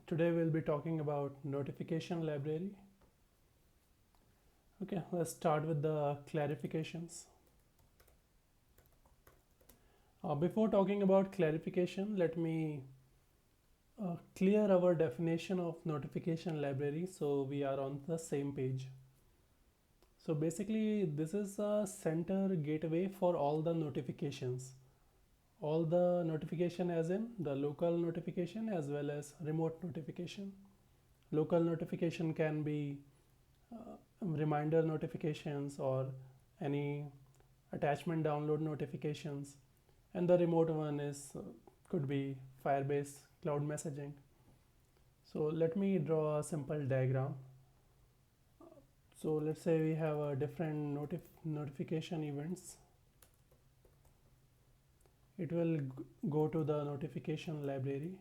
Today we'll be talking about notification library. Okay, let's start with the clarifications. Before talking about clarification, let me clear our definition of notification library so we are on the same page. So basically, this is a center gateway for all the notifications. All the notification as in the local notification as well as remote notification. Local notification can be reminder notifications or any attachment download notifications, and the remote one is could be Firebase cloud messaging. So let me draw a simple diagram. So let's say we have a different notification events. It will go to the notification library,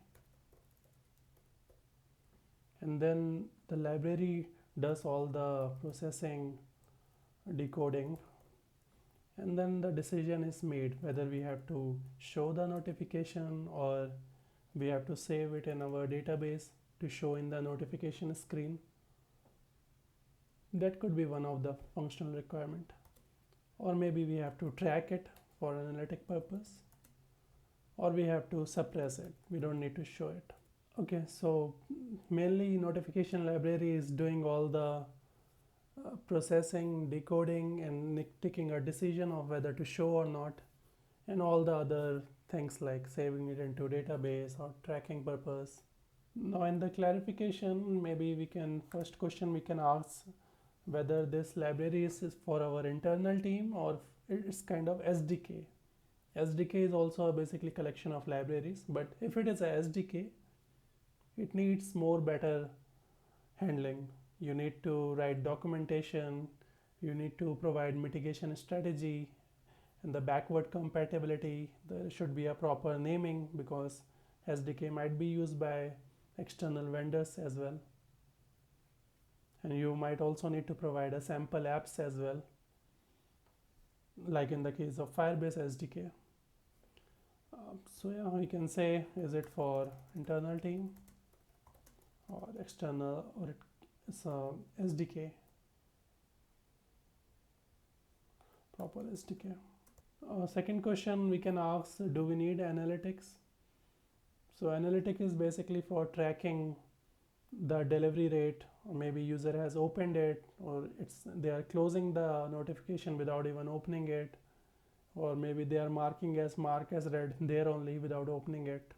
and then the library does all the processing, decoding, and then the decision is made whether we have to show the notification or we have to save it in our database to show in the notification screen. That could be one of the functional requirement, or maybe we have to track it for analytic purpose, or we have to suppress it. We don't need to show it. Okay, so mainly notification library is doing all the processing, decoding, and taking a decision of whether to show or not, and all the other things like saving it into database or tracking purpose. Now in the clarification, maybe we can, first question we can ask whether this library is for our internal team or it's kind of SDK. SDK is also a basically collection of libraries, but if it is a SDK, it needs more better handling. You need to write documentation, you need to provide mitigation strategy, and the backward compatibility. There should be a proper naming because SDK might be used by external vendors as well. And you might also need to provide a sample apps as well, like in the case of Firebase SDK. So yeah, we can say, is it for internal team or external, or it's a SDK, proper SDK. Second question we can ask, do we need analytics? So analytic is basically for tracking the delivery rate, or maybe user has opened it, or they are closing the notification without even opening it, or maybe they are marking as read there only without opening it.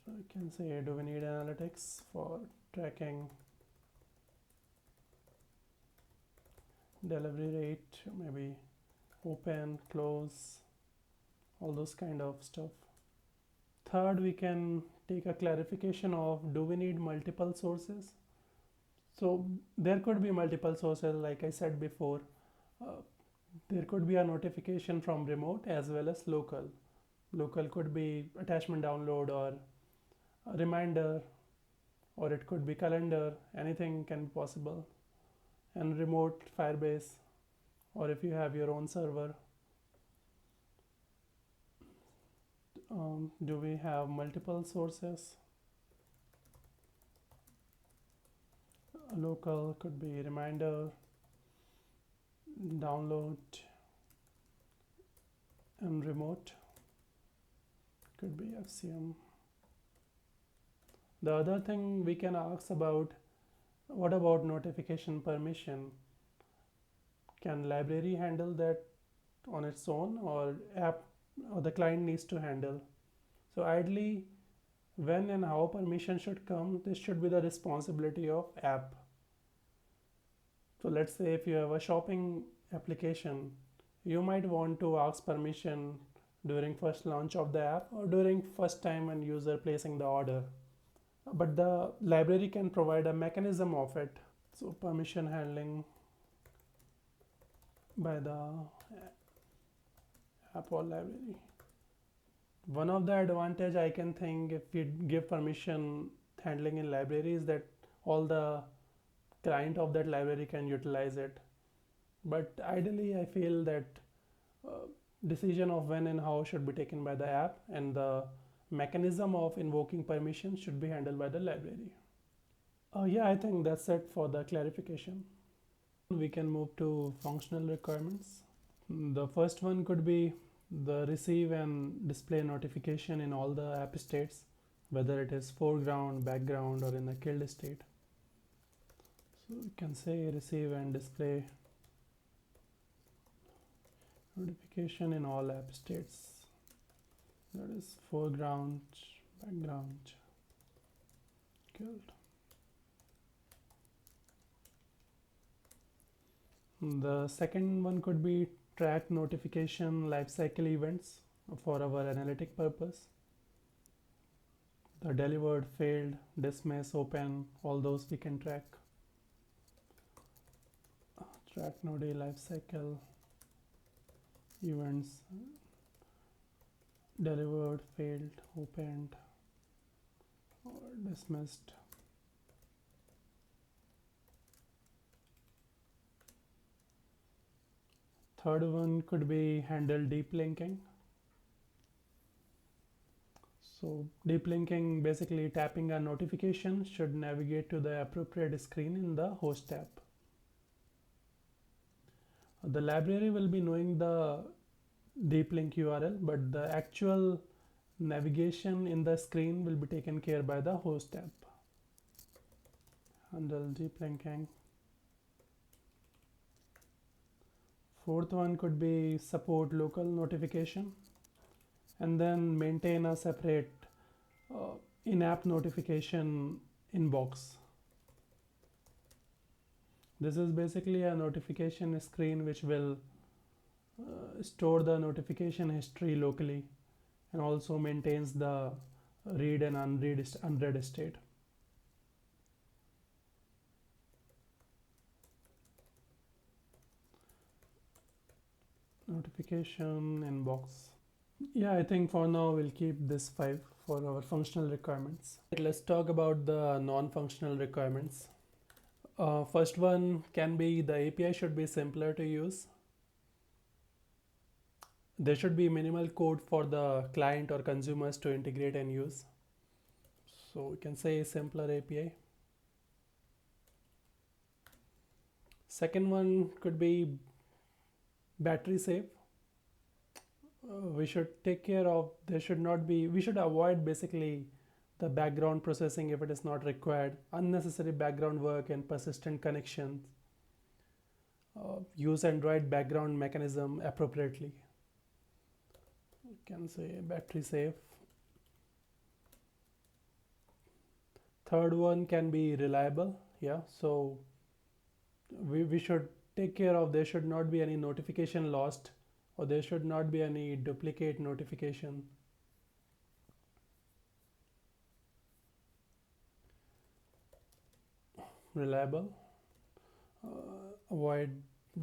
So we can say, do we need analytics for tracking delivery rate, maybe open, close, all those kind of stuff. Third, we can take a clarification of, do we need multiple sources? So there could be multiple sources, like I said before. There could be a notification from remote as well as local. Local could be attachment download or a reminder, or it could be calendar. Anything can be possible. And remote Firebase, or if you have your own server. Do we have multiple sources? Local could be reminder, download, and remote could be FCM. The other thing we can ask about, what about notification permission? Can library handle that on its own, or app or the client needs to handle? So ideally, when and how permission should come, this should be the responsibility of app. So let's say if you have a shopping application, you might want to ask permission during first launch of the app or during first time when user placing the order. But the library can provide a mechanism of it. So permission handling by the app or library. One of the advantage I can think, if we give permission handling in library, is that all the client of that library can utilize it. But ideally I feel that decision of when and how should be taken by the app, and the mechanism of invoking permission should be handled by the library. Yeah, I think that's it for the clarification. We can move to functional requirements. The first one could be the receive and display notification in all the app states, whether it is foreground, background, or in a killed state. So we can say receive and display notification in all app states, that is foreground, background, killed. The second one could be track notification lifecycle events for our analytic purpose. The delivered, failed, dismiss, open, all those we can track. Track node lifecycle events, delivered, failed, opened, or dismissed. Third one could be handle deep linking. So deep linking, basically tapping a notification should navigate to the appropriate screen in the host app. The library will be knowing the deep link URL, but the actual navigation in the screen will be taken care by the host app. Handle deep linking. Fourth one could be support local notification, and then maintain a separate in-app notification inbox. This is basically a notification screen which will store the notification history locally and also maintains the read and unread state. Notification inbox. Yeah, I think for now we'll keep this 5 for our functional requirements. Let's talk about the non-functional requirements. First one can be the API should be simpler to use. There should be minimal code for the client or consumers to integrate and use. So we can say simpler API. Second one could be battery safe. We should take care of, we should avoid basically the background processing if it is not required, unnecessary background work and persistent connections. Use Android background mechanism appropriately. You can say battery safe. Third one can be reliable. Yeah, so we should take care of, there should not be any notification lost, or there should not be any duplicate notification. Reliable. Avoid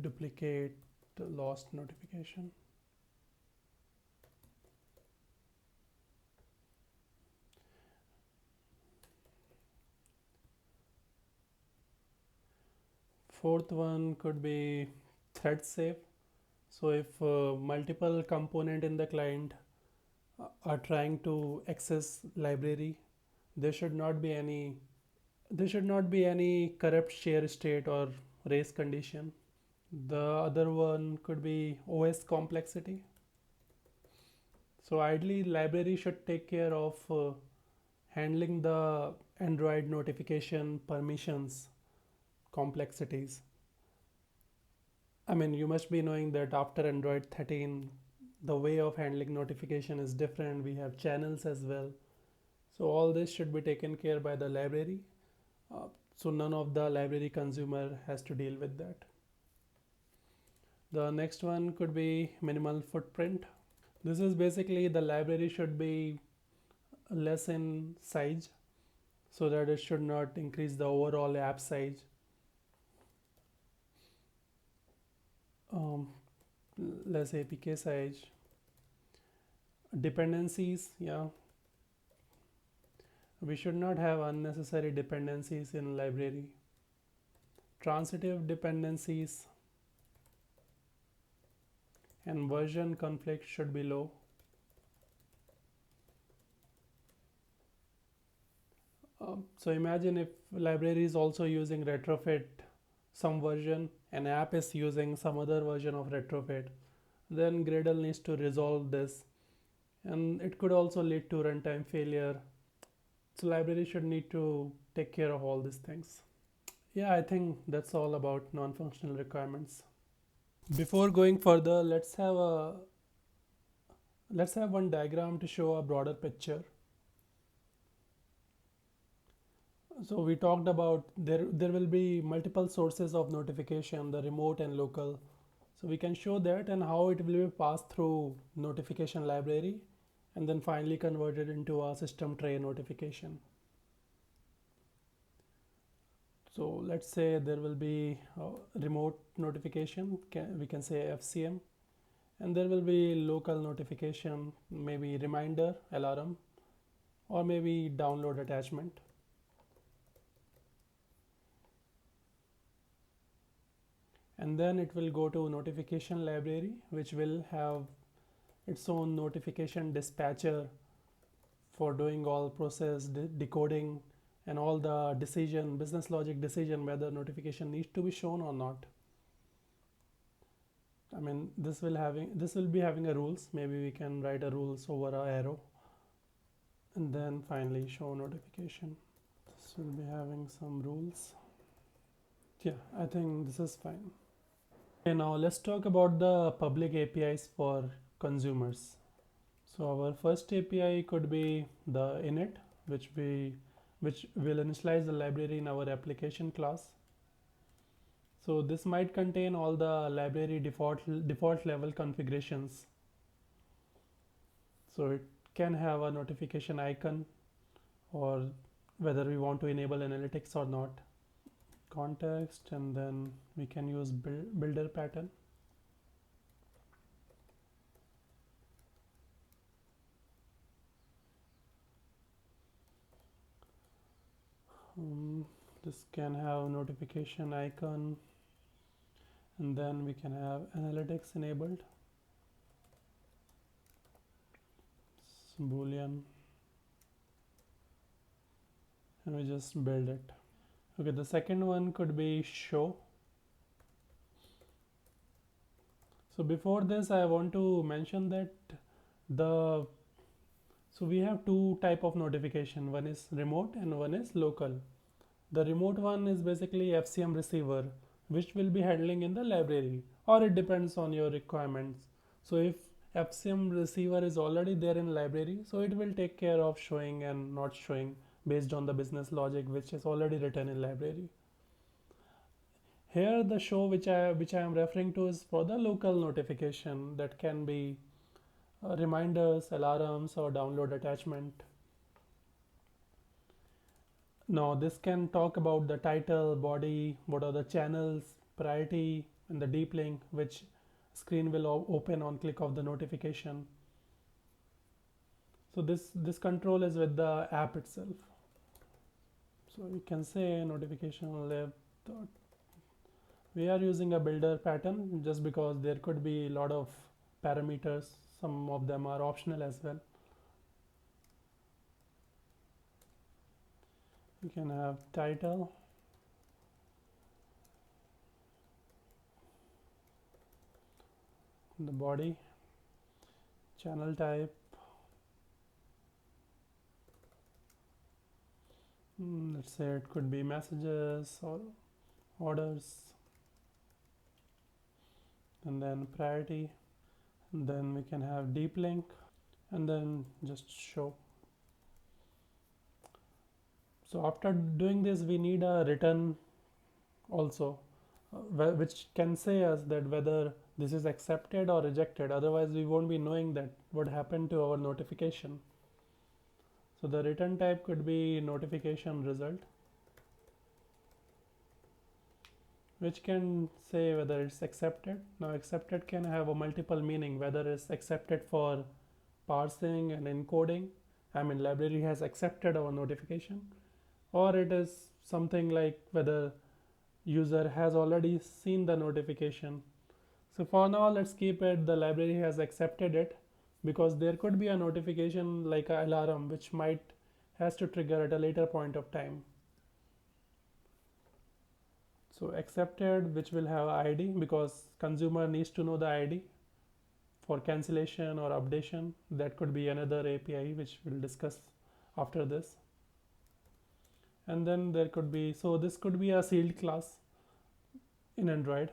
duplicate lost notification. Fourth one could be thread safe. So if multiple component in the client are trying to access library, there should not be any corrupt share state or race condition. The other one could be OS complexity. So ideally library should take care of handling the Android notification permissions complexities. I mean, you must be knowing that after Android 13, the way of handling notification is different. We have channels as well. So all this should be taken care by the library. So none of the library consumer has to deal with that. The next one could be minimal footprint. This is basically the library should be less in size so that it should not increase the overall app size. Less APK size. Dependencies, yeah. We should not have unnecessary dependencies in library. Transitive dependencies and version conflict should be low. So imagine if library is also using retrofit some version, an app is using some other version of retrofit, then Gradle needs to resolve this, and it could also lead to runtime failure. So library should need to take care of all these things. Yeah, I think that's all about non-functional requirements. Before going further, let's have one diagram to show a broader picture. So we talked about there will be multiple sources of notification, the remote and local. So we can show that and how it will be passed through notification library and then finally converted into a system tray notification. So let's say there will be a remote notification, we can say FCM, and there will be local notification, maybe reminder, alarm, or maybe download attachment. And then it will go to notification library, which will have its own notification dispatcher for doing all process decoding and all the decision, business logic decision, whether notification needs to be shown or not. I mean, this will be having a rules. Maybe we can write a rules over a arrow, and then finally show notification. This will be having some rules. Yeah, I think this is fine. Okay, now let's talk about the public APIs for consumers. So our first API could be the init, which will initialize the library in our application class. So this might contain all the library default level configurations. So it can have a notification icon, or whether we want to enable analytics or not. Context, and then we can use builder pattern. This can have notification icon, and then we can have analytics enabled, boolean, and we just build it. Okay, the second one could be show. So before this, I want to mention that we have two type of notification. One is remote and one is local. The remote one is basically FCM receiver, which will be handling in the library, or it depends on your requirements. So if FCM receiver is already there in library, so it will take care of showing and not showing based on the business logic which is already written in library. Here the show which I am referring to is for the local notification, that can be reminders, alarms, or download attachment. Now this can talk about the title, body, what are the channels, priority, and the deep link, which screen will open on click of the notification. So this control is with the app itself. So you can say notification left. We are using a builder pattern just because there could be a lot of parameters. Some of them are optional as well. You can have title, the body, channel type, let's say it could be messages or orders, and then priority, and then we can have deep link, and then just show. So after doing this, we need a return also, which can say us that whether this is accepted or rejected. Otherwise we won't be knowing that what happened to our notification. So the return type could be notification result, which can say whether it's accepted. Now accepted can have a multiple meaning, whether it's accepted for parsing and encoding, I mean library has accepted our notification, or it is something like whether user has already seen the notification. So for now let's keep it the library has accepted it, because there could be a notification like an alarm which might has to trigger at a later point of time. So accepted, which will have ID, because consumer needs to know the ID for cancellation or updation. That could be another API which we'll discuss after this. And then there could be, so this could be a sealed class in Android.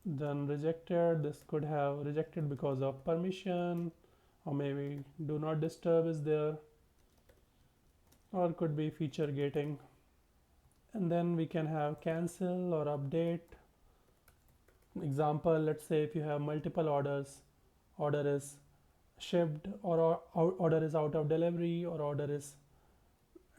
Then rejected, this could have rejected because of permission, or maybe do not disturb is there, or could be feature gating. And then we can have cancel or update. Example, let's say if you have multiple orders, order is shipped, or order is out of delivery, or order is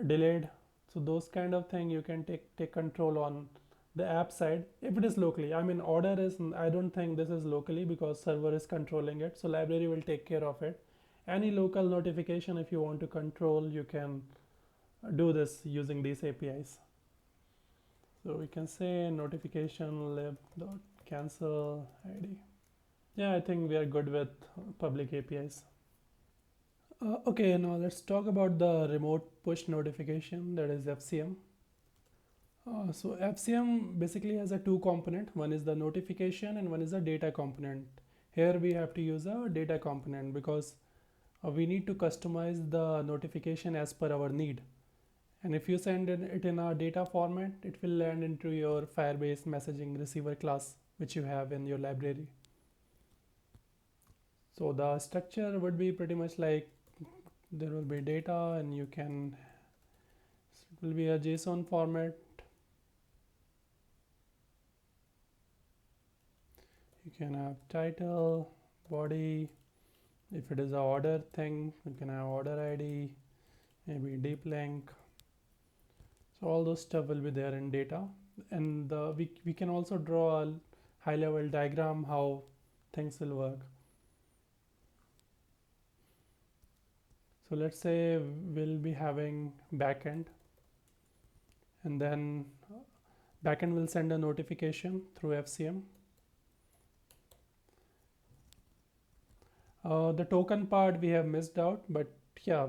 delayed. So those kind of thing you can take control on the app side if it is locally. I mean, order is, I don't think this is locally because server is controlling it, so library will take care of it. Any local notification, if you want to control, you can do this using these APIs. So we can say notification lib dot cancel ID. Yeah, I think we are good with public APIs. Okay, now let's talk about the remote push notification, that is FCM. So FCM basically has a two component. One is the notification and one is the data component. Here we have to use a data component because we need to customize the notification as per our need. And if you send it in a data format, it will land into your Firebase messaging receiver class, which you have in your library. So the structure would be pretty much like there will be data, and you can, it will be a JSON format. You can have title, body. If it is a order thing, you can have order ID, maybe deep link. So all those stuff will be there in data, and we can also draw a high level diagram how things will work. So let's say we'll be having backend, and then backend will send a notification through FCM. The token part we have missed out, but yeah,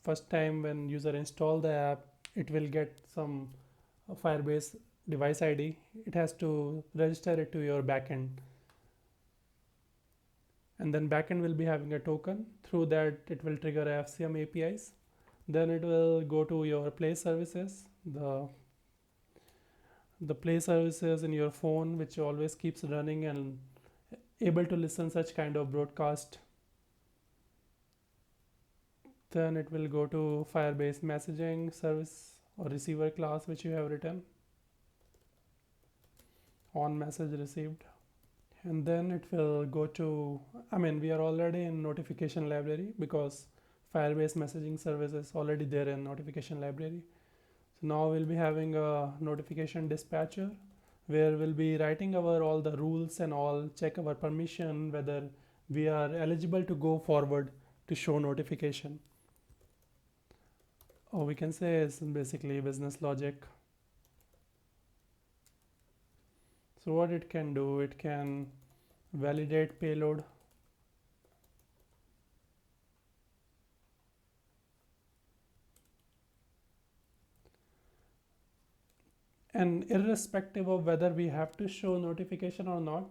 first time when user install the app, it will get some Firebase device ID. It has to register it to your backend, and then backend will be having a token. Through that, it will trigger FCM APIs. Then it will go to your play services, the play services in your phone, which always keeps running and able to listen such kind of broadcast. Then it will go to Firebase messaging service or receiver class, which you have written on message received. And then it will go to, I mean, we are already in notification library because Firebase messaging service is already there in notification library. So now we'll be having a notification dispatcher where we'll be writing our all the rules and all, check our permission, whether we are eligible to go forward to show notification. Or we can say it's basically business logic. So what it can do, it can validate payload. And irrespective of whether we have to show notification or not,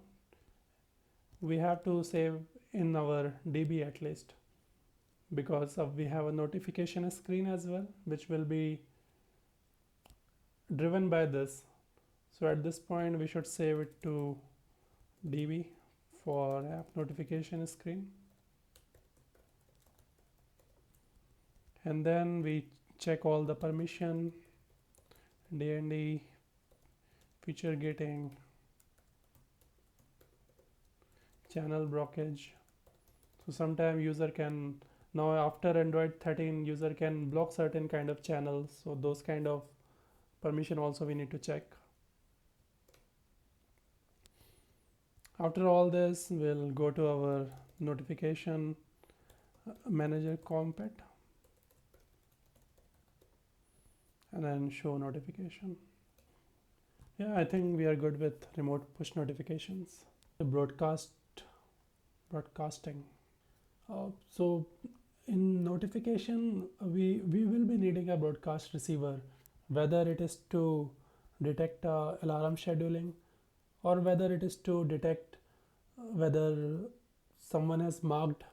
we have to save in our DB at least, because we have a notification screen as well, which will be driven by this. So at this point, we should save it to DB for app notification screen. And then we check all the permission, DND, feature gating, channel blockage. So sometimes user can, now after Android 13, user can block certain kind of channels. So those kind of permission also we need to check. After all this, we'll go to our notification manager compet and then show notification. Yeah, I think we are good with remote push notifications. The broadcasting. So In notification, we will be needing a broadcast receiver, whether it is to detect alarm scheduling, or whether it is to detect whether someone has marked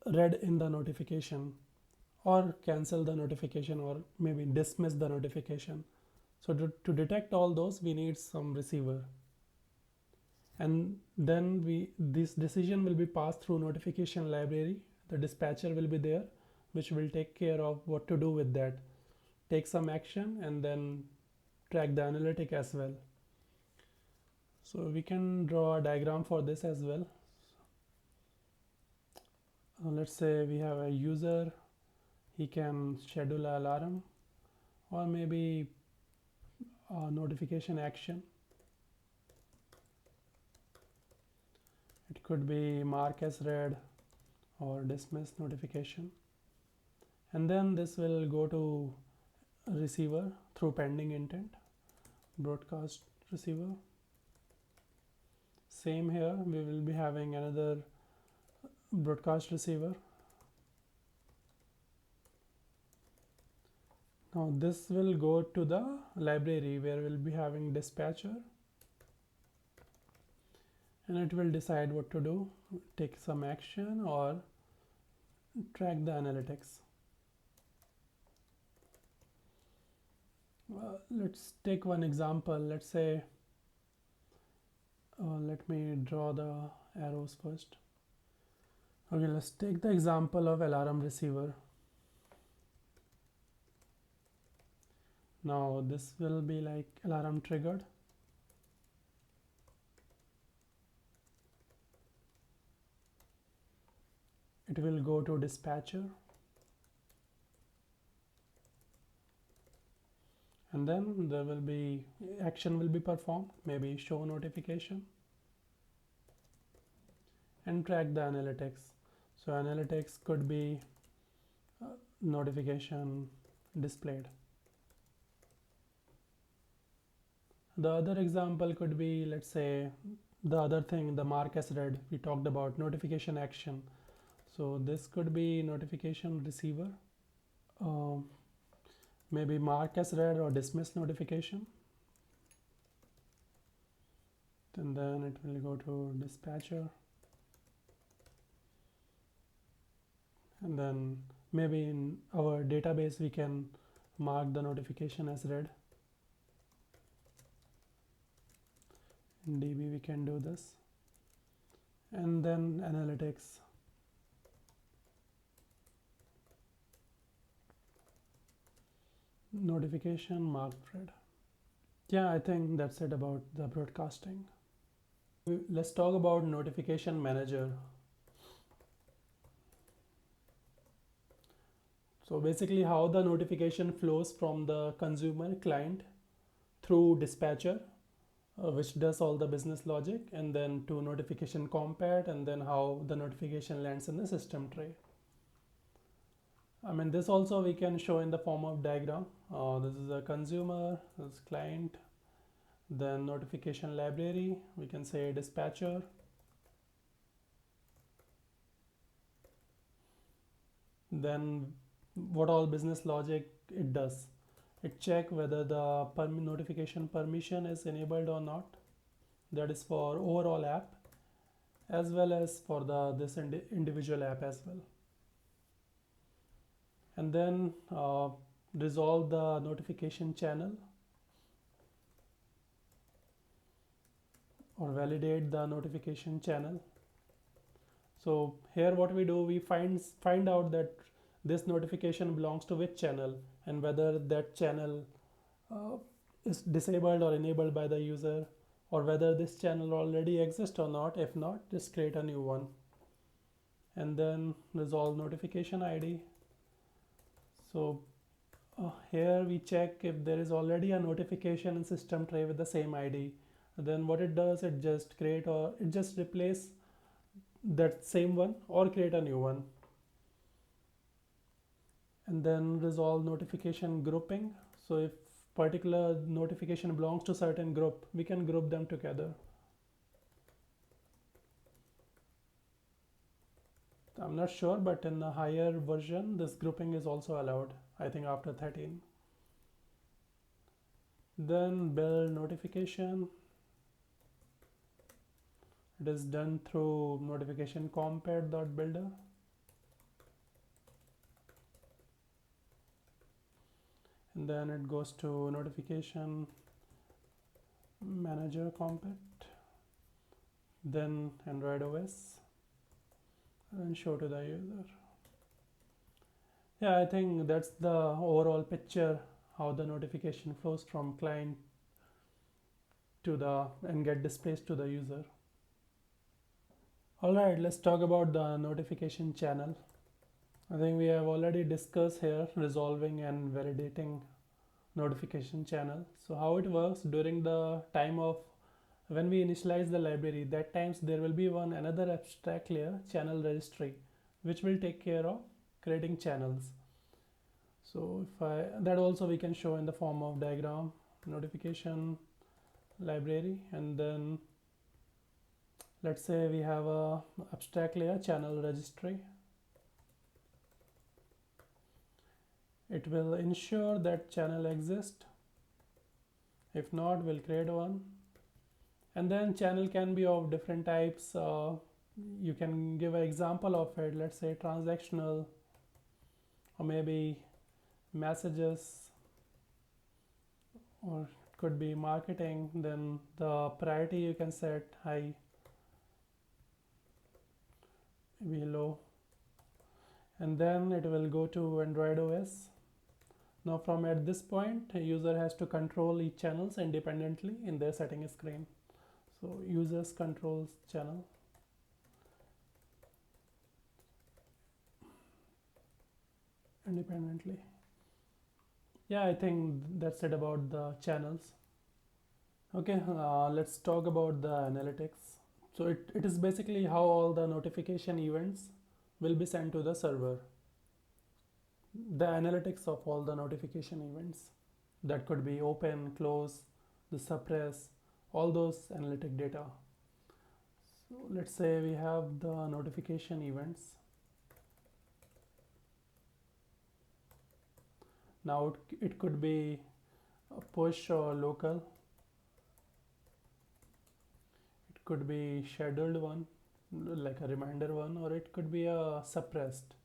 red in the notification, or cancel the notification, or maybe dismiss the notification. So to detect all those, we need some receiver. And then this decision will be passed through notification library. The dispatcher will be there, which will take care of what to do with that, take some action, and then track the analytic as well. So we can draw a diagram for this as well. Let's say we have a user, he can schedule an alarm, or maybe a notification action. It could be mark as read or dismiss notification. And then this will go to receiver through pending intent, broadcast receiver. Same here, we will be having another broadcast receiver. Now this will go to the library where we'll be having dispatcher, and it will decide what to do, take some action or track the analytics. Let's take one example. Let's say, let me draw the arrows first. Okay, let's take the example of alarm receiver. Now this will be like alarm triggered. It will go to dispatcher, and then there will be action will be performed, maybe show notification, and track the analytics. So analytics could be notification displayed. The other example could be, let's say, the other thing, the mark as read, we talked about notification action. So this could be notification receiver, maybe mark as read or dismiss notification, and then it will go to dispatcher, and then maybe in our database we can mark the notification as read. In DB we can do this, and then analytics. Notification marked read. Yeah, I think that's it about the broadcasting. Let's talk about notification manager. So basically how the notification flows from the consumer client through dispatcher, which does all the business logic, and then to notification compat, and then how the notification lands in the system tray. I mean, this also we can show in the form of diagram. This is a consumer, this is client, then notification library, we can say dispatcher, then what all business logic it does. It check whether the notification permission is enabled or not. That is for overall app as well as for this individual app as well. And then resolve the notification channel or validate the notification channel. So here what we do, we find out that this notification belongs to which channel, and whether that channel is disabled or enabled by the user, or whether this channel already exists or not. If not, just create a new one, and then resolve notification ID. So here we check if there is already a notification in system tray with the same ID. Then what it does, it just create, or it just replace that same one or create a new one. And then resolve notification grouping. So if particular notification belongs to certain group, we can group them together. I'm not sure, but in the higher version, this grouping is also allowed, I think after 13. Then build notification. It is done through notification compare.builder. And then it goes to notification manager compat, then Android OS, and show to the user. Yeah, I think that's the overall picture, how the notification flows from client to the and get displaced to the user. All right, let's talk about the notification channel. I think we have already discussed here resolving and validating notification channel. So how it works during the time of when we initialize the library, that times there will be one another abstract layer, channel registry, which will take care of creating channels. So if that also we can show in the form of diagram, notification library, and then let's say we have a abstract layer, channel registry. It will ensure that channel exists. If not, we'll create one. And then channel can be of different types. You can give an example of it, let's say transactional, or maybe messages, or it could be marketing. Then the priority you can set high, be low, and then it will go to Android OS. Now from at this point, a user has to control each channels independently in their setting screen. So users controls channel. Independently. Yeah, I think that's it about the channels. Okay, let's talk about the analytics. So it is basically how all the notification events will be sent to the server. The analytics of all the notification events, that could be open, close, the suppress, all those analytic data. So let's say we have the notification events. Now it could be a push or local. It could be scheduled one, like a reminder one, or it could be a suppressed.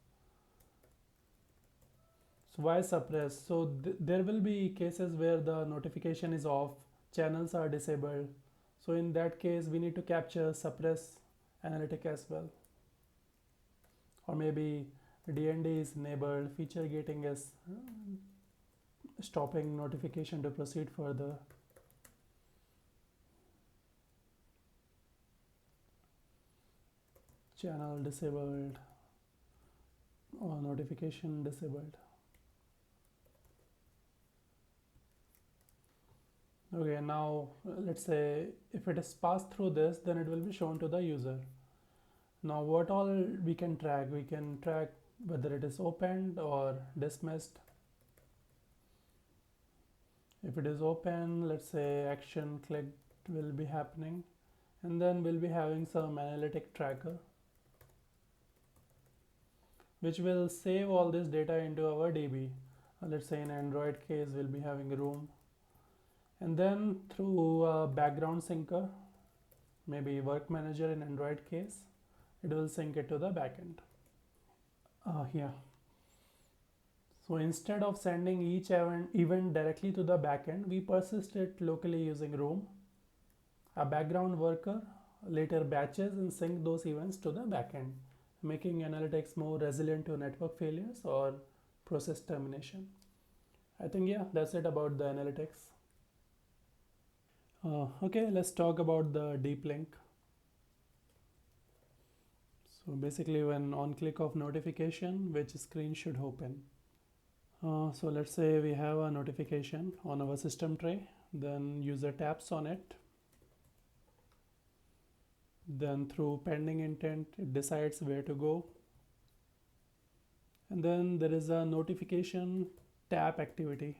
So why suppress? So there will be cases where the notification is off, channels are disabled. So in that case, we need to capture suppress analytic as well. Or maybe DND is enabled, feature gating is stopping notification to proceed further. Channel disabled or notification disabled. Okay, now let's say if it is passed through this, then it will be shown to the user. Now what all we can track? We can track whether it is opened or dismissed. If it is open, let's say action clicked will be happening, and then we'll be having some analytic tracker which will save all this data into our DB. Let's say in Android case, we'll be having room, and then through a background syncer, maybe work manager in Android case, it will sync it to the backend. Yeah. So instead of sending each event directly to the backend, we persist it locally using room. A background worker later batches and sync those events to the backend, making analytics more resilient to network failures or process termination. I think, yeah, that's it about the analytics. Okay, let's talk about the deep link. So basically, when on click of notification, which screen should open? So let's say we have a notification on our system tray, then user taps on it. Then through pending intent, it decides where to go. And then there is a notification tap activity.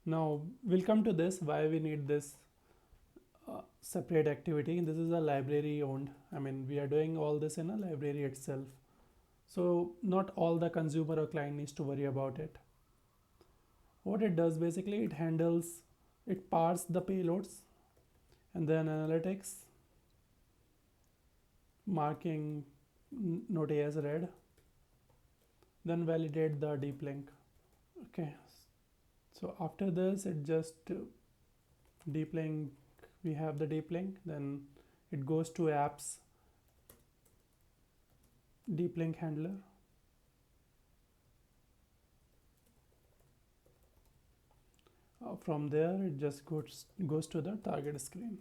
Now we'll come to this, why we need this. separate activity. This is a library owned. I mean, we are doing all this in a library itself. So not all the consumer or client needs to worry about it. What it does basically, it parses the payloads and then analytics, marking node A as read, then validate the deep link. Okay, so after this, it just deep link, we have the deep link, then it goes to apps deep link handler. From there, it just goes to the target screen.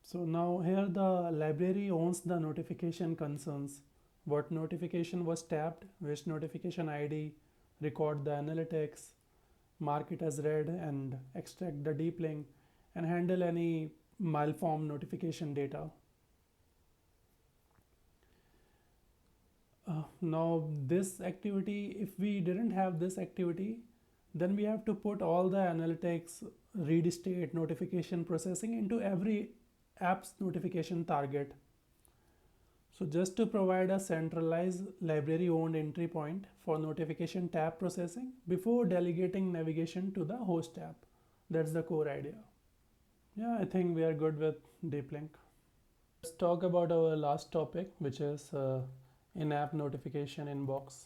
So now here the library owns the notification concerns. What notification was tapped, which notification ID, record the analytics, mark it as read, and extract the deep link, and handle any malformed notification data. Now this activity, if we didn't have this activity, then we have to put all the analytics, read state, notification processing into every app's notification target. So just to provide a centralized library owned entry point for notification tab processing before delegating navigation to the host app. That's the core idea. Yeah, I think we are good with deep link. Let's talk about our last topic, which is in-app notification inbox.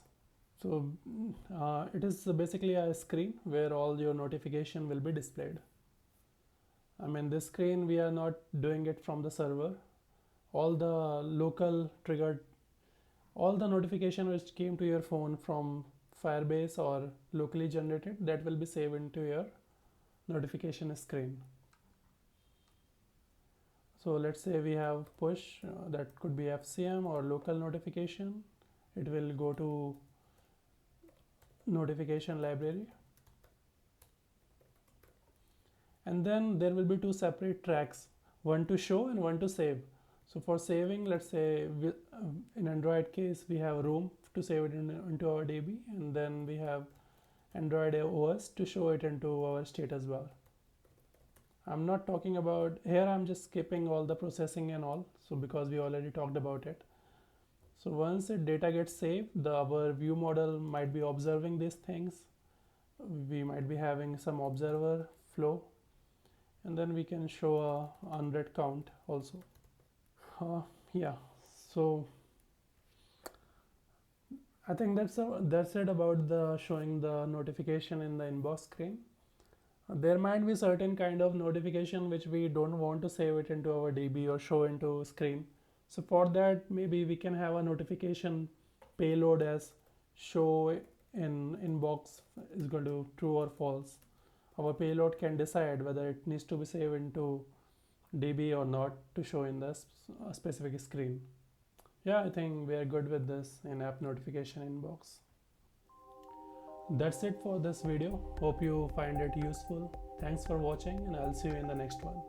So it is basically a screen where all your notification will be displayed. I mean, this screen, we are not doing it from the server. All the local triggered, all the notification which came to your phone from Firebase or locally generated, that will be saved into your notification screen. So let's say we have push, that could be FCM or local notification. It will go to notification library. And then there will be two separate tracks, one to show and one to save. So for saving, let's say in Android case, we have room to save it into our DB, and then we have Android OS to show it into our status bar. I'm not talking about here, I'm just skipping all the processing and all. So because we already talked about it. So once the data gets saved, our view model might be observing these things. We might be having some observer flow, and then we can show a unread count also. Yeah, so I think that's it about the showing the notification in the inbox screen. There might be certain kind of notification which we don't want to save it into our DB or show into screen. So for that, maybe we can have a notification payload as show in inbox is going to true or false. Our payload can decide whether it needs to be saved into DB or not to show in the specific screen. Yeah, I think we are good with this in-app notification inbox. That's it for this video. Hope you find it useful. Thanks for watching, and I'll see you in the next one.